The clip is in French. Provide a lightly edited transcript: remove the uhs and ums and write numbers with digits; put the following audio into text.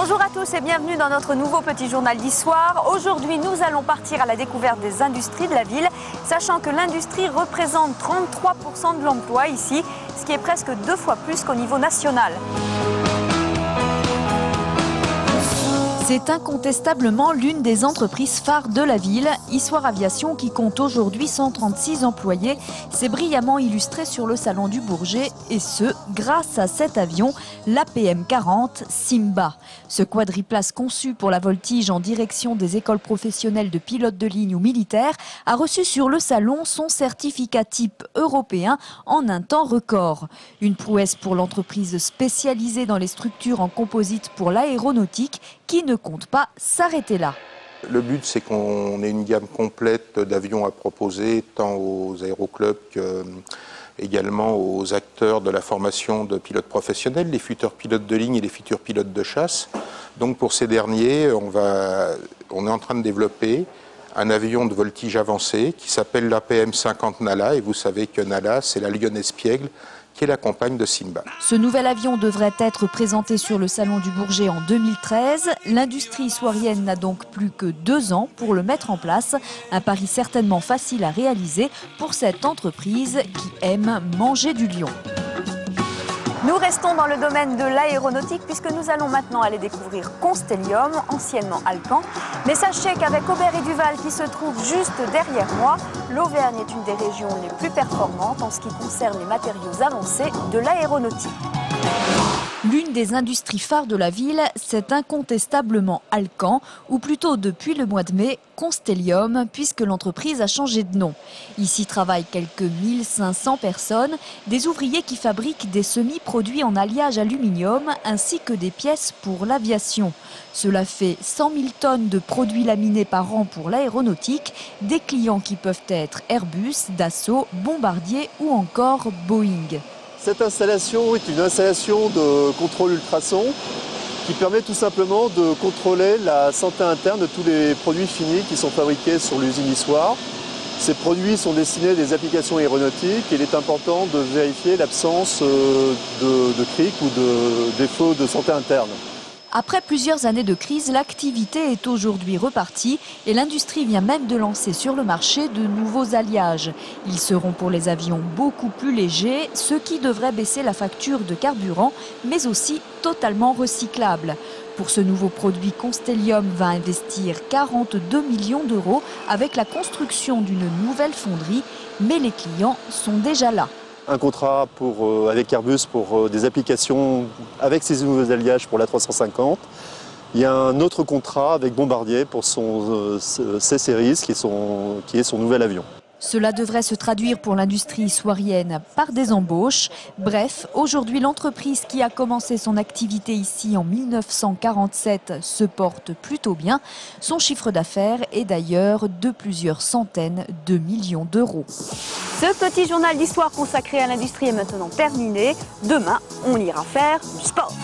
Bonjour à tous et bienvenue dans notre nouveau petit journal d'histoire. Aujourd'hui, nous allons partir à la découverte des industries de la ville, sachant que l'industrie représente 33% de l'emploi ici, ce qui est presque 2 fois plus qu'au niveau national. C'est incontestablement l'une des entreprises phares de la ville. Issoire Aviation, qui compte aujourd'hui 136 employés, s'est brillamment illustré sur le salon du Bourget, et ce, grâce à cet avion, l'APM-40 Simba. Ce quadriplace conçu pour la voltige en direction des écoles professionnelles de pilotes de ligne ou militaires a reçu sur le salon son certificat type européen en un temps record. Une prouesse pour l'entreprise spécialisée dans les structures en composite pour l'aéronautique, qui ne compte pas s'arrêter là. Le but, c'est qu'on ait une gamme complète d'avions à proposer, tant aux aéroclubs qu'également aux acteurs de la formation de pilotes professionnels, les futurs pilotes de ligne et les futurs pilotes de chasse. Donc pour ces derniers, on est en train de développer un avion de voltige avancé qui s'appelle l'APM-50 Nala, et vous savez que Nala, c'est la lionne espiègle, qui est la compagne de Simba. Ce nouvel avion devrait être présenté sur le salon du Bourget en 2013. L'industrie issoirienne n'a donc plus que 2 ans pour le mettre en place. Un pari certainement facile à réaliser pour cette entreprise qui aime manger du lion. Nous restons dans le domaine de l'aéronautique puisque nous allons maintenant aller découvrir Constellium, anciennement Alcan. Mais sachez qu'avec Aubert et Duval qui se trouvent juste derrière moi, l'Auvergne est une des régions les plus performantes en ce qui concerne les matériaux avancés de l'aéronautique. L'une des industries phares de la ville, c'est incontestablement Alcan, ou plutôt depuis le mois de mai, Constellium, puisque l'entreprise a changé de nom. Ici travaillent quelques 1500 personnes, des ouvriers qui fabriquent des semis-produits en alliage aluminium, ainsi que des pièces pour l'aviation. Cela fait 100 000 tonnes de produits laminés par an pour l'aéronautique, des clients qui peuvent être Airbus, Dassault, Bombardier ou encore Boeing. Cette installation est une installation de contrôle ultrason qui permet tout simplement de contrôler la santé interne de tous les produits finis qui sont fabriqués sur l'usine Issoire. Ces produits sont destinés à des applications aéronautiques et il est important de vérifier l'absence de cric ou de défauts de santé interne. Après plusieurs années de crise, l'activité est aujourd'hui repartie et l'industrie vient même de lancer sur le marché de nouveaux alliages. Ils seront pour les avions beaucoup plus légers, ce qui devrait baisser la facture de carburant, mais aussi totalement recyclables. Pour ce nouveau produit, Constellium va investir 42 millions d'euros avec la construction d'une nouvelle fonderie, mais les clients sont déjà là. Un contrat avec Airbus pour des applications avec ces nouveaux alliages pour l'A350. Il y a un autre contrat avec Bombardier pour son C-Series qui est son nouvel avion. Cela devrait se traduire pour l'industrie issoirienne par des embauches. Bref, aujourd'hui, l'entreprise qui a commencé son activité ici en 1947 se porte plutôt bien. Son chiffre d'affaires est d'ailleurs de plusieurs centaines de millions d'euros. Ce petit journal d'histoire consacré à l'industrie est maintenant terminé. Demain, on ira faire du sport.